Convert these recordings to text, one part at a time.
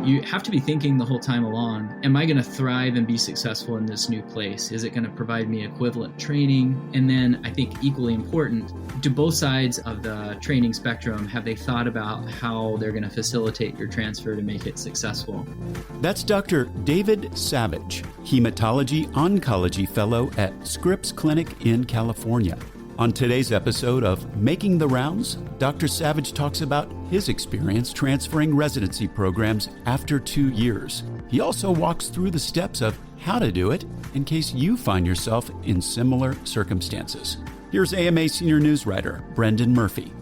You have to be thinking the whole time along, am I going to thrive and be successful in this new place? Is it going to provide me equivalent training? And then I think equally important, do both sides of the training spectrum, have they thought about how they're going to facilitate your transfer to make it successful? That's Dr. David Savage, hematology-oncology fellow at Scripps Clinic in California. On today's episode of Making the Rounds, Dr. Savage talks about his experience transferring residency programs after 2 years. He also walks through the steps of how to do it in case you find yourself in similar circumstances. Here's AMA senior news writer Brendan Murphy.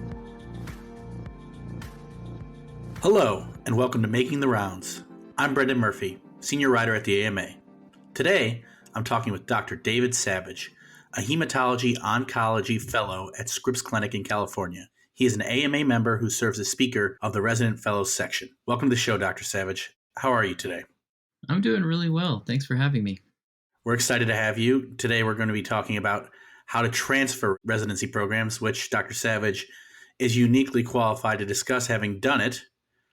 Hello, and welcome to Making the Rounds. I'm Brendan Murphy, senior writer at the AMA. Today, I'm talking with Dr. David Savage, a hematology-oncology fellow at Scripps Clinic in California. He is an AMA member who serves as speaker of the Resident Fellows section. Welcome to the show, Dr. Savage. How are you today? I'm doing really well. Thanks for having me. We're excited to have you. Today, we're going to be talking about how to transfer residency programs, which Dr. Savage is uniquely qualified to discuss, having done it.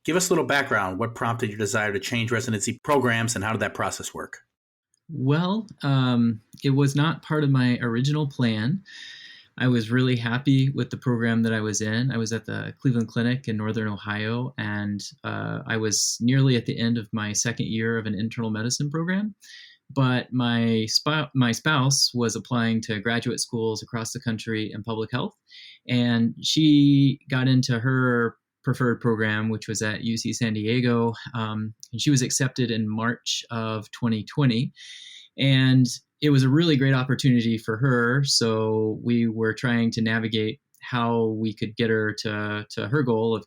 Give us a little background. What prompted your desire to change residency programs, and how did that process work? Well, it was not part of my original plan. I was really happy with the program that I was in. I was at the Cleveland Clinic in Northern Ohio, and I was nearly at the end of my second year of an internal medicine program. But my spouse was applying to graduate schools across the country in public health, and she got into her preferred program, which was at UC San Diego, and she was accepted in March of 2020. And it was a really great opportunity for her. So we were trying to navigate how we could get her to her goal of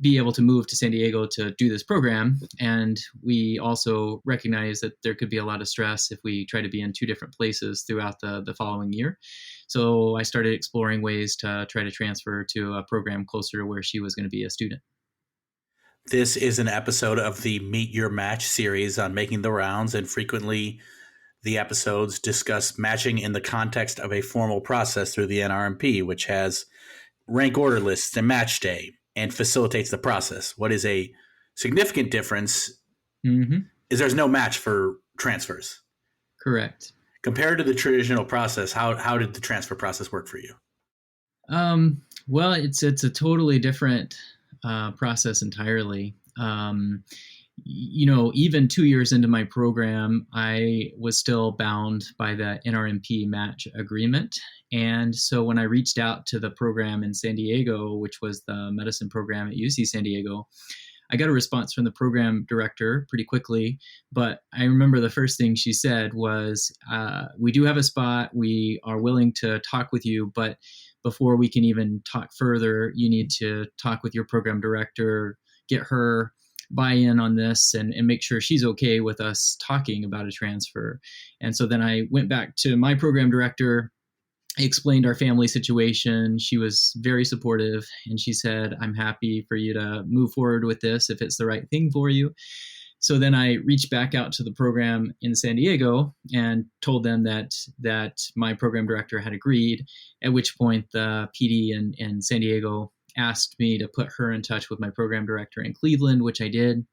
be able to move to San Diego to do this program. And we also recognized that there could be a lot of stress if we try to be in two different places throughout the following year. So I started exploring ways to try to transfer to a program closer to where she was going to be a student. This is an episode of the Meet Your Match series on Making the Rounds, and frequently the episodes discuss matching in the context of a formal process through the NRMP, which has rank order lists and match day and facilitates the process. What is a significant difference is there's no match for transfers. Correct. Compared to the traditional process, how did the transfer process work for you? Well, it's a totally different process entirely. Even 2 years into my program, I was still bound by the NRMP match agreement. And so when I reached out to the program in San Diego, which was the medicine program at UC San Diego, I got a response from the program director pretty quickly. But I remember the first thing she said was, we do have a spot. We are willing to talk with you, but before we can even talk further, you need to talk with your program director, get her buy-in on this and make sure she's okay with us talking about a transfer. And so then I went back to my program director, explained our family situation. She was very supportive, and she said, I'm happy for you to move forward with this if it's the right thing for you. So then I reached back out to the program in San Diego and told them that my program director had agreed, at which point the PD in San Diego asked me to put her in touch with my program director in Cleveland, which I did.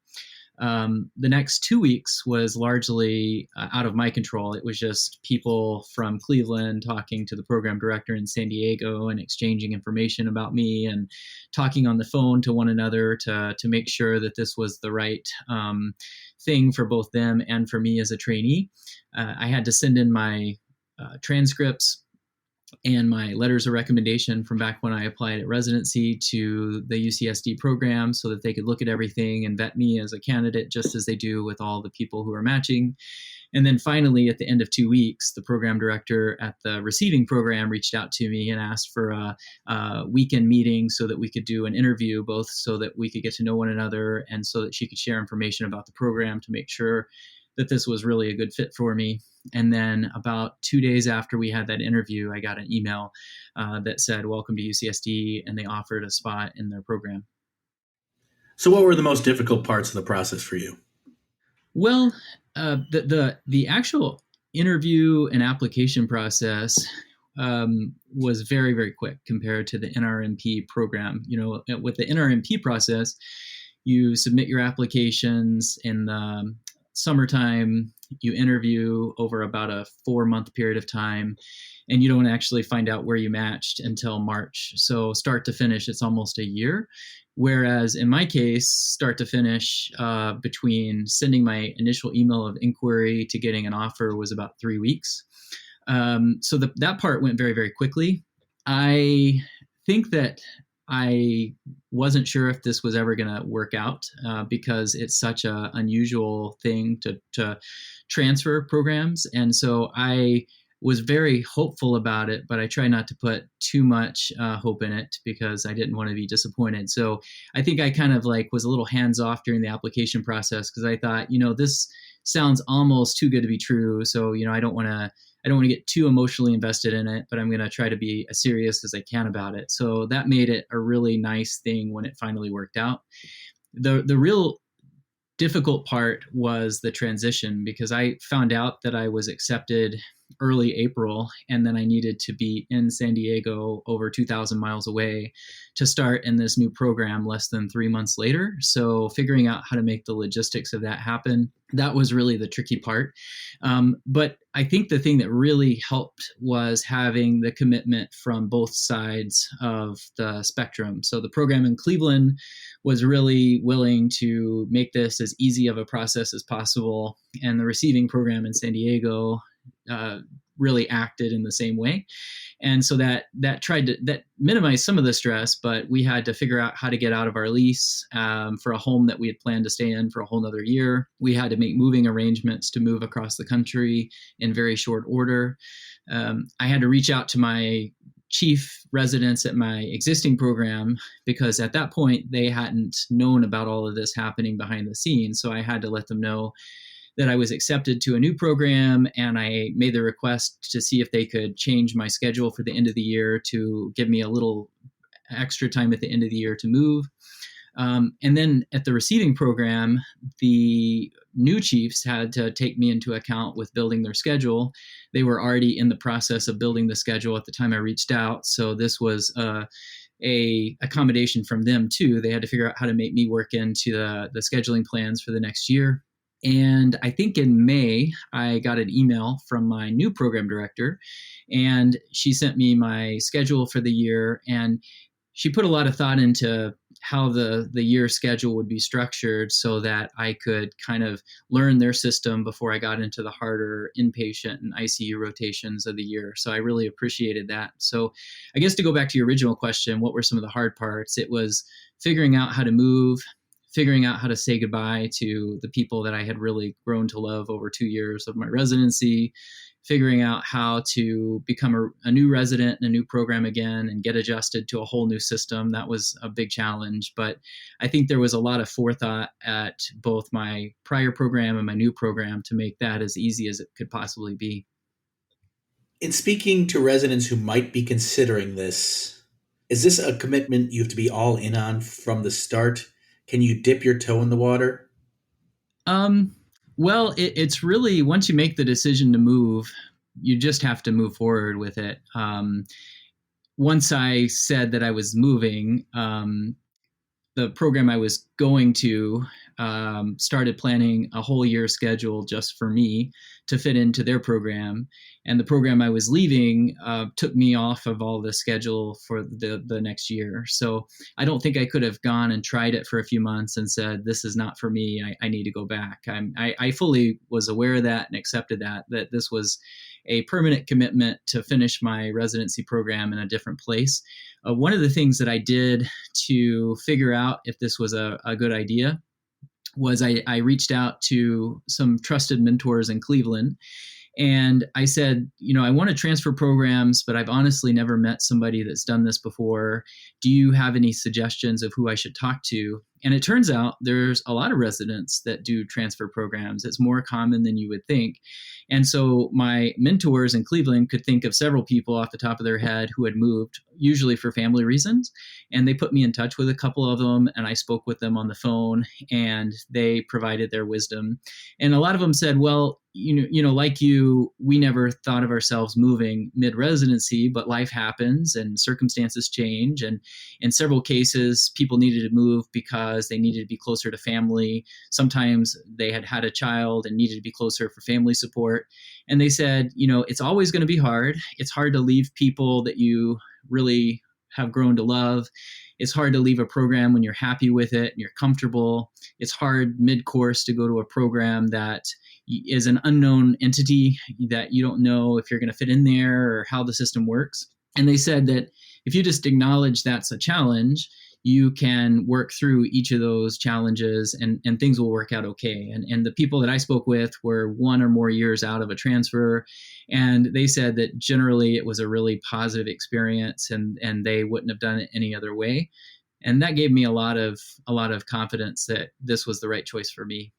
The next 2 weeks was largely out of my control. It was just people from Cleveland talking to the program director in San Diego and exchanging information about me and talking on the phone to one another to make sure that this was the right thing for both them and for me as a trainee. I had to send in my transcripts and my letters of recommendation from back when I applied at residency to the UCSD program so that they could look at everything and vet me as a candidate, just as they do with all the people who are matching. And then finally, at the end of 2 weeks, the program director at the receiving program reached out to me and asked for a weekend meeting so that we could do an interview, both so that we could get to know one another and so that she could share information about the program to make sure that this was really a good fit for me. And then about 2 days after we had that interview, I got an email that said, welcome to UCSD, and they offered a spot in their program. So what were the most difficult parts of the process for you? Well, the actual interview and application process was very, very quick compared to the NRMP program. With the NRMP process, You submit your applications in the summertime, you interview over about a 4 month period of time, and you don't actually find out where you matched until March. So start to finish, it's almost a year. Whereas in my case, start to finish, between sending my initial email of inquiry to getting an offer was about 3 weeks. So that part went very, very quickly. I think that I wasn't sure if this was ever going to work out, because it's such an unusual thing to transfer programs. And so I was very hopeful about it, but I try not to put too much hope in it because I didn't want to be disappointed. So I think I kind of like was a little hands off during the application process because I thought, this sounds almost too good to be true. So, I don't want to get too emotionally invested in it, but I'm going to try to be as serious as I can about it. So that made it a really nice thing when it finally worked out. The real difficult part was the transition because I found out that I was accepted early April, and then I needed to be in San Diego, over 2,000 miles away, to start in this new program less than 3 months later. So figuring out how to make the logistics of that happen, that was really the tricky part. But I think the thing that really helped was having the commitment from both sides of the spectrum. So the program in Cleveland was really willing to make this as easy of a process as possible, and the receiving program in San Diego really acted in the same way. And so that minimized some of the stress, but we had to figure out how to get out of our lease for a home that we had planned to stay in for a whole nother year. We had to make moving arrangements to move across the country in very short order. I had to reach out to my chief residents at my existing program because at that point they hadn't known about all of this happening behind the scenes. So I had to let them know that I was accepted to a new program, and I made the request to see if they could change my schedule for the end of the year to give me a little extra time at the end of the year to move. And then at the receiving program, the new chiefs had to take me into account with building their schedule. They were already in the process of building the schedule at the time I reached out. So this was a accommodation from them too. They had to figure out how to make me work into the scheduling plans for the next year. And I think in May, I got an email from my new program director, and she sent me my schedule for the year. And she put a lot of thought into how the year schedule would be structured so that I could kind of learn their system before I got into the harder inpatient and ICU rotations of the year. So I really appreciated that. So I guess to go back to your original question, what were some of the hard parts? It was figuring out how to move, figuring out how to say goodbye to the people that I had really grown to love over 2 years of my residency, figuring out how to become a new resident in a new program again and get adjusted to a whole new system. That was a big challenge, but I think there was a lot of forethought at both my prior program and my new program to make that as easy as it could possibly be. In speaking to residents who might be considering this, is this a commitment you have to be all in on from the start? Can you dip your toe in the water? Well, it's really, once you make the decision to move, you just have to move forward with it. Once I said that I was moving, the program I was going to started planning a whole year schedule just for me to fit into their program. And the program I was leaving took me off of all the schedule for the next year. So I don't think I could have gone and tried it for a few months and said, this is not for me. I need to go back. I fully was aware of that and accepted that this was a permanent commitment to finish my residency program in a different place. One of the things that I did to figure out if this was a good idea was I reached out to some trusted mentors in Cleveland. And I said, I want to transfer programs, but I've honestly never met somebody that's done this before. Do you have any suggestions of who I should talk to? And it turns out there's a lot of residents that do transfer programs. It's more common than you would think. And so my mentors in Cleveland could think of several people off the top of their head who had moved, usually for family reasons. And they put me in touch with a couple of them, and I spoke with them on the phone, and they provided their wisdom. And a lot of them said, well, like you, we never thought of ourselves moving mid-residency, but life happens and circumstances change. And in several cases, people needed to move because they needed to be closer to family. Sometimes they had had a child and needed to be closer for family support. And they said, it's always going to be hard. It's hard to leave people that you really have grown to love. It's hard to leave a program when you're happy with it and you're comfortable. It's hard mid-course to go to a program that is an unknown entity that you don't know if you're going to fit in there or how the system works. And they said that if you just acknowledge that's a challenge, you can work through each of those challenges and things will work out okay. And the people that I spoke with were 1 or more years out of a transfer. And they said that generally it was a really positive experience and they wouldn't have done it any other way. And that gave me a lot of confidence that this was the right choice for me.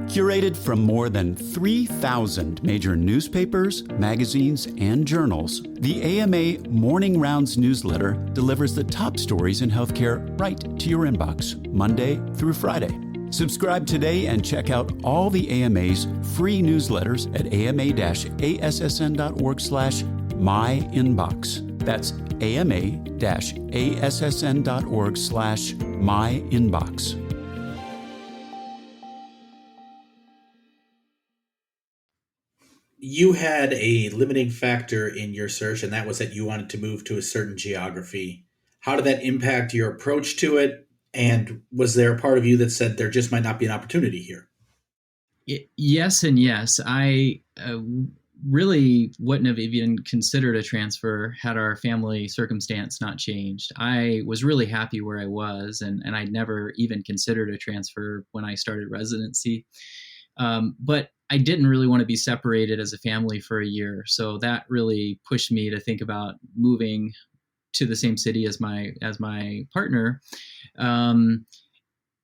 Curated from more than 3,000 major newspapers, magazines, and journals, the AMA Morning Rounds newsletter delivers the top stories in healthcare right to your inbox, Monday through Friday. Subscribe today and check out all the AMA's free newsletters at ama-assn.org/myinbox. That's ama-assn.org/myinbox. You had a limiting factor in your search, and that was that you wanted to move to a certain geography. How did that impact your approach to it? And was there a part of you that said there just might not be an opportunity here? Yes and yes. I really wouldn't have even considered a transfer had our family circumstance not changed. I was really happy where I was, and I'd never even considered a transfer when I started residency. But I didn't really want to be separated as a family for a year. So that really pushed me to think about moving to the same city as my partner.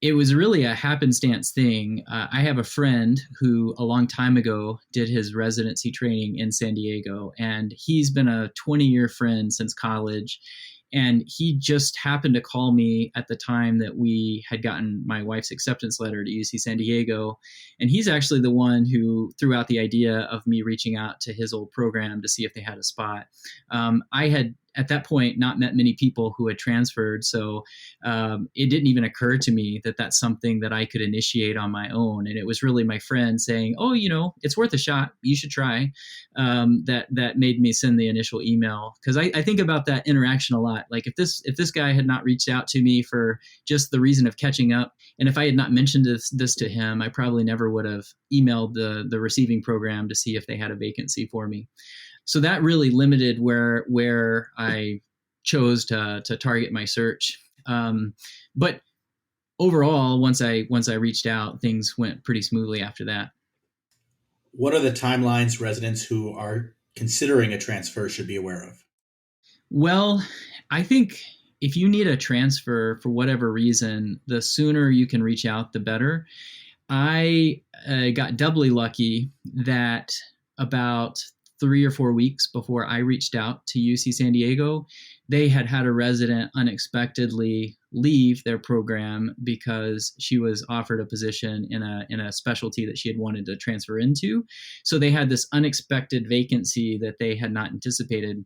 It was really a happenstance thing. I have a friend who a long time ago did his residency training in San Diego, and he's been a 20-year friend since college. And he just happened to call me at the time that we had gotten my wife's acceptance letter to UC San Diego. And he's actually the one who threw out the idea of me reaching out to his old program to see if they had a spot. I had, at that point, not met many people who had transferred. So it didn't even occur to me that that's something that I could initiate on my own. And it was really my friend saying, oh, it's worth a shot. You should try. That made me send the initial email. Because I think about that interaction a lot. Like if this guy had not reached out to me for just the reason of catching up, and if I had not mentioned this to him, I probably never would have emailed the receiving program to see if they had a vacancy for me. So that really limited where I chose to target my search. But overall, once I reached out, things went pretty smoothly after that. What are the timelines residents who are considering a transfer should be aware of? Well, I think if you need a transfer for whatever reason, the sooner you can reach out, the better. I got doubly lucky that about 3 or 4 weeks before I reached out to UC San Diego, they had a resident unexpectedly leave their program because she was offered a position in a specialty that she had wanted to transfer into. So they had this unexpected vacancy that they had not anticipated.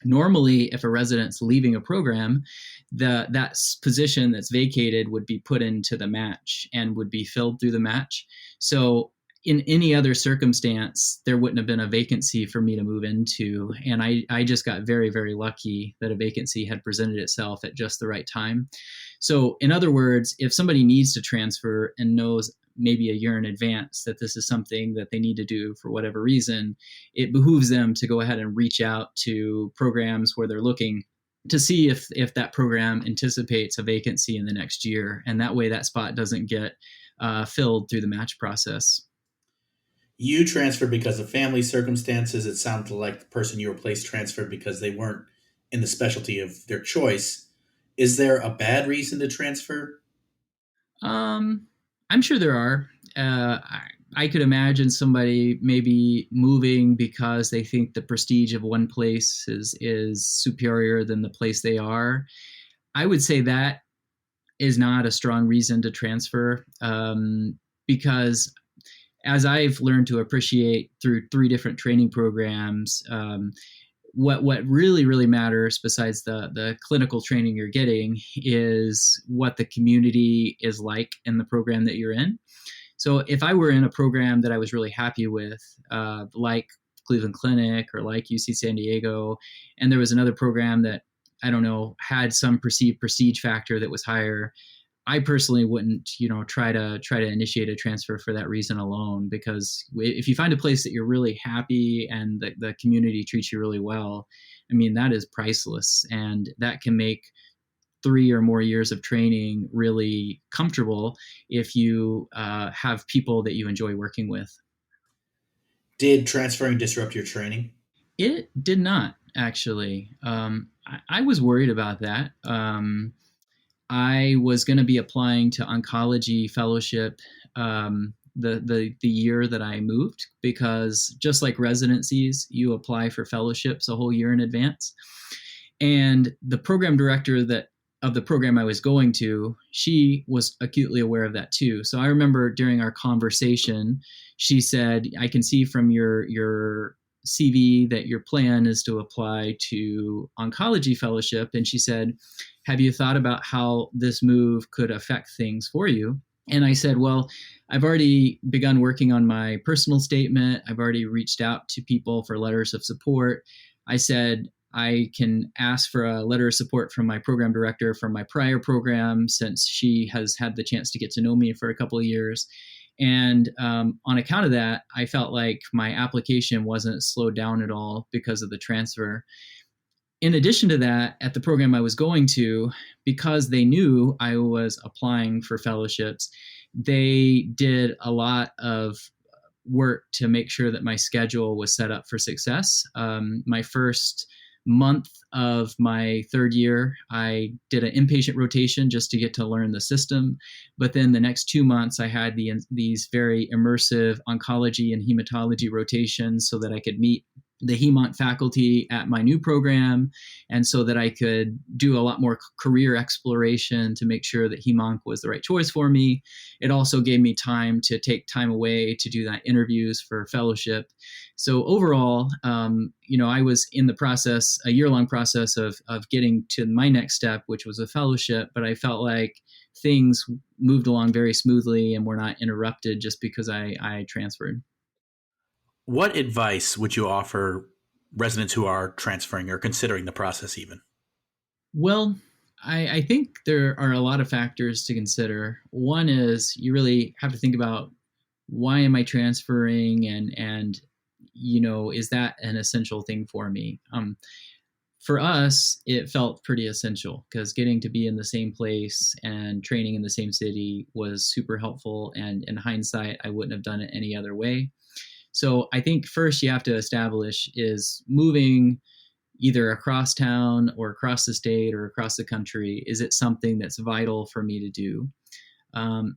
Normally, if a resident's leaving a program, that position that's vacated would be put into the match and would be filled through the match. So in any other circumstance, there wouldn't have been a vacancy for me to move into. And I just got very, very lucky that a vacancy had presented itself at just the right time. So in other words, if somebody needs to transfer and knows maybe a year in advance that this is something that they need to do for whatever reason, it behooves them to go ahead and reach out to programs where they're looking to see if that program anticipates a vacancy in the next year. And that way that spot doesn't get filled through the match process. You transferred because of family circumstances. It sounded like the person you replaced transferred because they weren't in the specialty of their choice. Is there a bad reason to transfer? I'm sure there are. I could imagine somebody maybe moving because they think the prestige of one place is superior than the place they are. I would say that is not a strong reason to transfer, because as I've learned to appreciate through 3 different training programs, what really matters besides the clinical training you're getting is what the community is like in the program that you're in. So if I were in a program that I was really happy with, like Cleveland Clinic or like UC San Diego, and there was another program that, I don't know, had some perceived prestige factor that was higher, I personally wouldn't, try to initiate a transfer for that reason alone. Because if you find a place that you're really happy and the community treats you really well, I mean, that is priceless, and that can make 3 or more years of training really comfortable if you have people that you enjoy working with. Did transferring disrupt your training? It did not actually. I was worried about that. I was going to be applying to oncology fellowship the year that I moved, because just like residencies, you apply for fellowships a whole year in advance. And the program director of the program I was going to, she was acutely aware of that too. So I remember during our conversation, she said, "I can see from your CV that your plan is to apply to oncology fellowship." And she said, "Have you thought about how this move could affect things for you?" And I said, "Well, I've already begun working on my personal statement. I've already reached out to people for letters of support." I said, "I can ask for a letter of support from my program director from my prior program, since she has had the chance to get to know me for a couple of years." And on account of that, I felt like my application wasn't slowed down at all because of the transfer. In addition to that, at the program I was going to, because they knew I was applying for fellowships, they did a lot of work to make sure that my schedule was set up for success. My first month of my third year, I did an inpatient rotation just to get to learn the system. But then the next 2 months, I had these very immersive oncology and hematology rotations so that I could meet the HEMONC faculty at my new program, and so that I could do a lot more career exploration to make sure that HEMONC was the right choice for me. It also gave me time to take time away to do that interviews for fellowship. So overall, I was in the process, a year-long process of getting to my next step, which was a fellowship, but I felt like things moved along very smoothly and were not interrupted just because I transferred. What advice would you offer residents who are transferring or considering the process even? Well, I think there are a lot of factors to consider. One is you really have to think about, why am I transferring, and is that an essential thing for me? For us, it felt pretty essential because getting to be in the same place and training in the same city was super helpful. And in hindsight, I wouldn't have done it any other way. So I think first you have to establish, is moving either across town or across the state or across the country, is it something that's vital for me to do?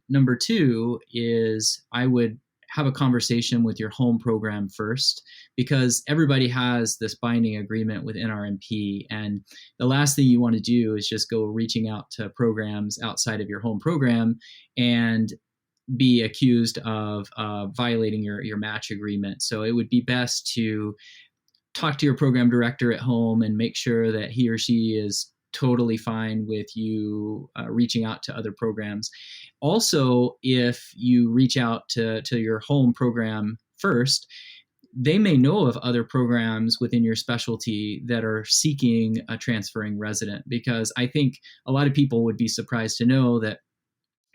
Number two is, I would have a conversation with your home program first, because everybody has this binding agreement with NRMP. And the last thing you want to do is just go reaching out to programs outside of your home program and be accused of violating your match agreement. So it would be best to talk to your program director at home and make sure that he or she is totally fine with you reaching out to other programs. Also, if you reach out to your home program first, they may know of other programs within your specialty that are seeking a transferring resident, because I think a lot of people would be surprised to know that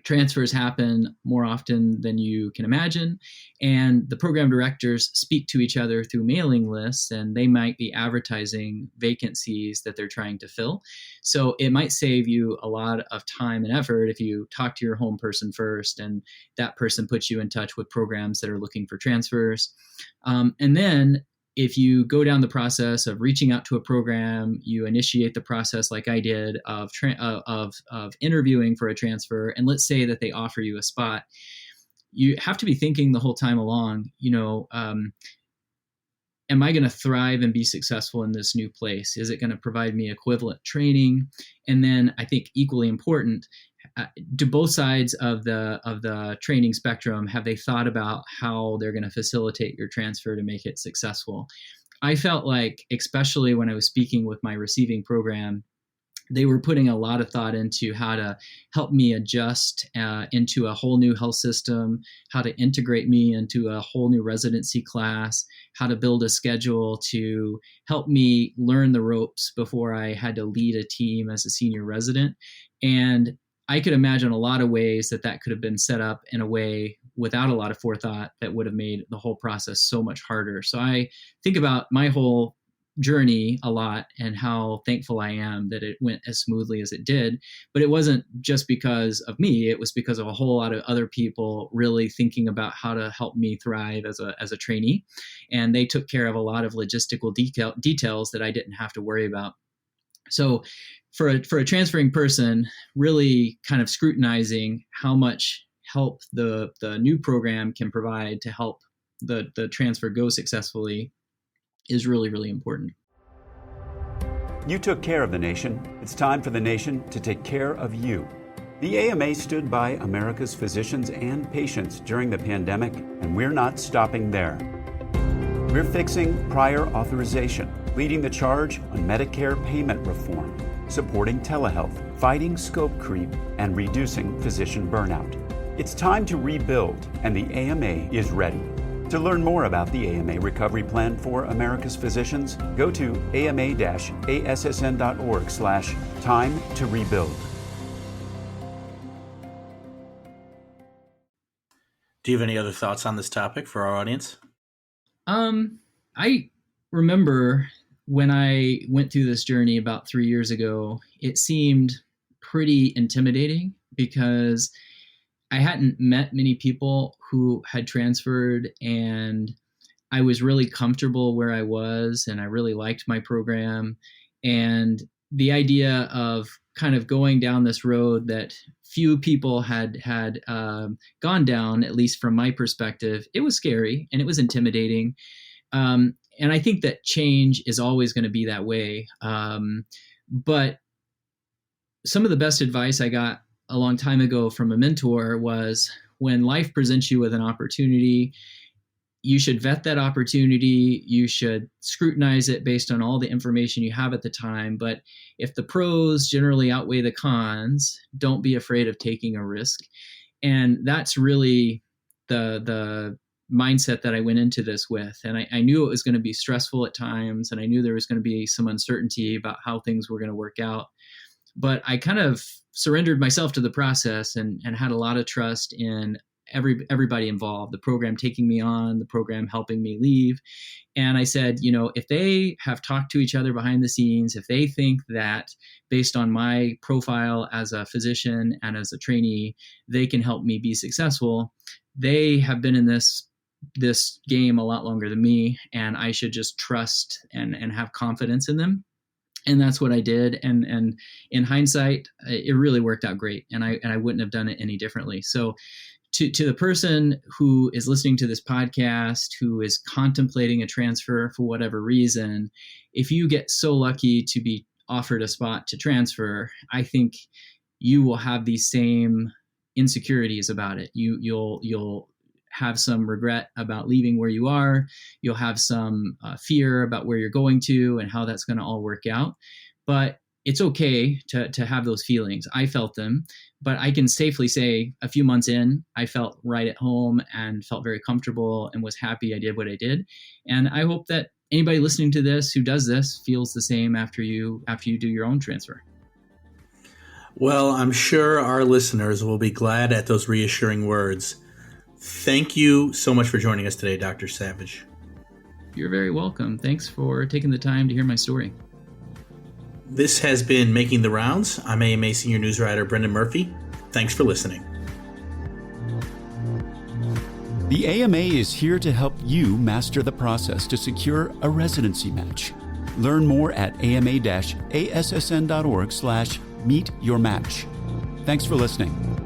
transfers happen more often than you can imagine. And the program directors speak to each other through mailing lists, and they might be advertising vacancies that they're trying to fill. So it might save you a lot of time and effort if you talk to your home person first, and that person puts you in touch with programs that are looking for transfers. And then if you go down the process of reaching out to a program, you initiate the process like I did of interviewing for a transfer, and let's say that they offer you a spot, you have to be thinking the whole time along, am I going to thrive and be successful in this new place? Is it going to provide me equivalent training? And then I think equally important, do both sides of the training spectrum, have they thought about how they're going to facilitate your transfer to make it successful? I felt like, especially when I was speaking with my receiving program, they were putting a lot of thought into how to help me adjust into a whole new health system, how to integrate me into a whole new residency class, how to build a schedule to help me learn the ropes before I had to lead a team as a senior resident. And I could imagine a lot of ways that could have been set up in a way without a lot of forethought that would have made the whole process so much harder. So I think about my whole journey a lot and how thankful I am that it went as smoothly as it did. But it wasn't just because of me. It was because of a whole lot of other people really thinking about how to help me thrive as a trainee. And they took care of a lot of logistical details that I didn't have to worry about. So for a transferring person, really kind of scrutinizing how much help the new program can provide to help the transfer go successfully is really, really important. You took care of the nation. It's time for the nation to take care of you. The AMA stood by America's physicians and patients during the pandemic, and we're not stopping there. We're fixing prior authorization, leading the charge on Medicare payment reform, supporting telehealth, fighting scope creep, and reducing physician burnout. It's time to rebuild, and the AMA is ready. To learn more about the AMA Recovery Plan for America's Physicians, go to ama-assn.org/time to rebuild. Do you have any other thoughts on this topic for our audience? I remember when I went through this journey about 3 years ago, it seemed pretty intimidating because I hadn't met many people who had transferred, and I was really comfortable where I was, and I really liked my program. And the idea of kind of going down this road that few people had gone down, at least from my perspective, it was scary and it was intimidating. And I think that change is always going to be that way. But some of the best advice I got a long time ago from a mentor was, when life presents you with an opportunity, you should vet that opportunity. You should scrutinize it based on all the information you have at the time. But if the pros generally outweigh the cons, don't be afraid of taking a risk. And that's really the mindset that I went into this with. And I knew it was going to be stressful at times, and I knew there was going to be some uncertainty about how things were going to work out. But I kind of surrendered myself to the process and had a lot of trust in everybody involved, the program taking me on, the program helping me leave. And I said, if they have talked to each other behind the scenes, if they think that based on my profile as a physician and as a trainee, they can help me be successful, they have been in this game a lot longer than me, and I should just trust and have confidence in them. And that's what I did. And in hindsight, it really worked out great. And I wouldn't have done it any differently. So to the person who is listening to this podcast, who is contemplating a transfer for whatever reason, if you get so lucky to be offered a spot to transfer, I think you will have these same insecurities about it. You'll have some regret about leaving where you are. You'll have some fear about where you're going to and how that's going to all work out. But it's okay to have those feelings. I felt them, but I can safely say a few months in, I felt right at home and felt very comfortable and was happy I did what I did. And I hope that anybody listening to this who does this feels the same after you do your own transfer. Well, I'm sure our listeners will be glad at those reassuring words. Thank you so much for joining us today, Dr. Savage. You're very welcome. Thanks for taking the time to hear my story. This has been Making the Rounds. I'm AMA Senior News Writer Brendan Murphy. Thanks for listening. The AMA is here to help you master the process to secure a residency match. Learn more at ama-assn.org/meetyourmatch. Thanks for listening.